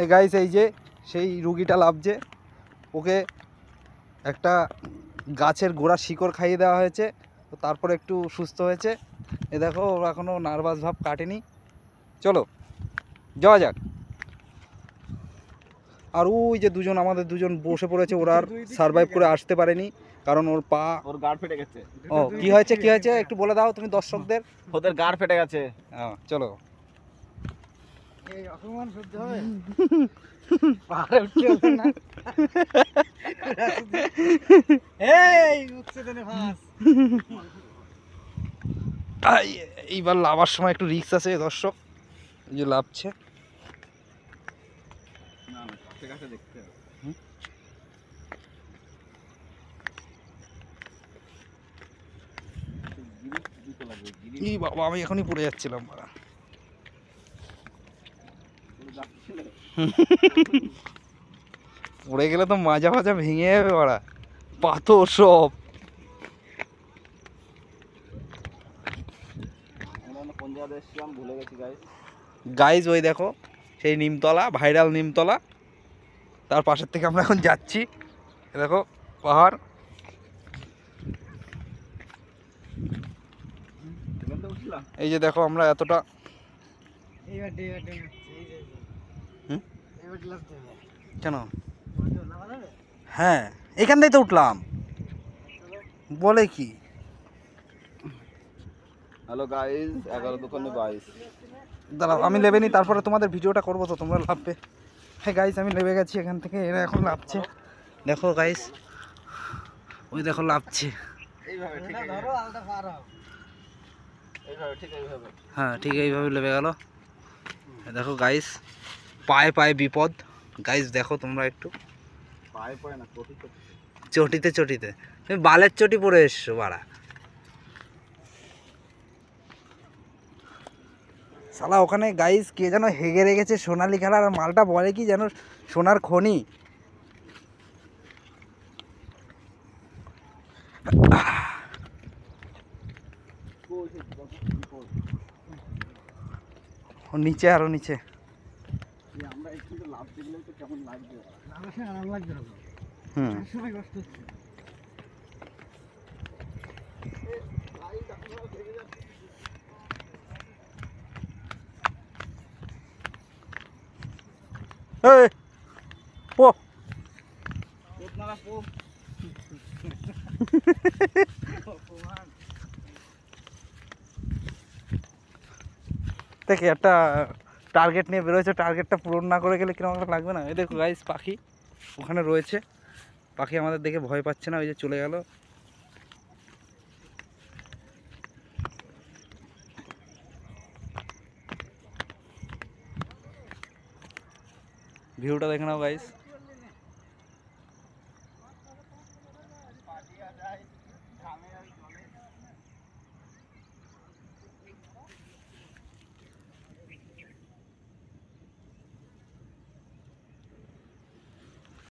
Hey guys, এই যে সেই রুগীটা লাভছে, ওকে একটা গাছের গোড়া শিকড় খাইয়ে দেওয়া হয়েছে, তো তারপরে একটু সুস্থ হয়েছে। এ দেখো, ওর এখনও নার্ভাস ভাব কাটেনি। চলো যাওয়া যাক। আর ওই যে দুজন, আমাদের দুজন বসে পড়েছে, ওরা আর সারভাইভ করে আসতে পারেনি, কারণ ওর পা, ওর গাড় ফেটে গেছে। ও কি হয়েছে, কি হয়েছে একটু বলে দাও তুমি দর্শকদের। ওদের গাড় ফেটে গেছে। চলো। এই অপমান সহ্য হবে? পাহাড়ে উঠতে হবে না। এই উঠছে দেনে ফাঁস। এইবার লাভার সময় একটু রিস্ক আছে দর্শক, এই যে লাভছে। না না, কাছে কাছে দেখতে হবে। এই বাবা, আমি এখনই পড়ে যাচ্ছিলাম। পড়ে গেলে তো মাজা ফাজা ভেঙে যাবে বাড়া, পাথর সব। কোন জায়গায় এসেছিলাম ভুলে গেছি গাইজ ওই দেখো সেই নিমতলা, ভাইরাল নিমতলা, তার পাশের থেকে আমরা এখন যাচ্ছি। দেখো পাহাড়। এই যে দেখো আমরা এতটা, কেন হ্যাঁ এখান থেকে তো উঠলাম, বলে কি। Hello guys, 11:22। দাঁড়াও আমি নেবে নি, তারপরে তোমাদের ভিডিওটা করবো, তো তোমরা লাভবে। হ্যাঁ গাইস, আমি নেমে গেছি এখান থেকে, এরা এখন লাভছে। দেখো গাইস, ওই দেখো লাভছে। এইভাবে ঠিক ধরো আলটা পার হও। এইভাবে ঠিক এইভাবে। হ্যাঁ ঠিক এইভাবে লেবে গেল। দেখো গাইস, পায়ে পায়ে বিপদ। গাইস দেখো তোমরা একটু, পায়ে পায়ে না, চটিতে চটিতে, তুমি বালের চটি পরে এসছো বাড়া। শালা ওখানে গাইস কে যেন হেগে রেখেছে সোনালি কালার, আর মালটা বলে কি যেন সোনার খনি। নিচে, আরো নিচে। আমরা একটু লাভ দেখলে তো কেমন লাগবে? আরাম লাগবে না। হুম, সময় কষ্ট হচ্ছে। এই ও আপনারা পো। দেখে একটা টার্গেট নিয়ে বেরোয়েছে, টার্গেটটা পূরণ না করে গেলে কিরকম একটা লাগবে না। এই দেখো গাইস, পাখি ওখানে রয়েছে, পাখি আমাদের দেখে ভয় পাচ্ছে না, ওই যে চলে গেল। ভিউটা দেখে নাও গাইস।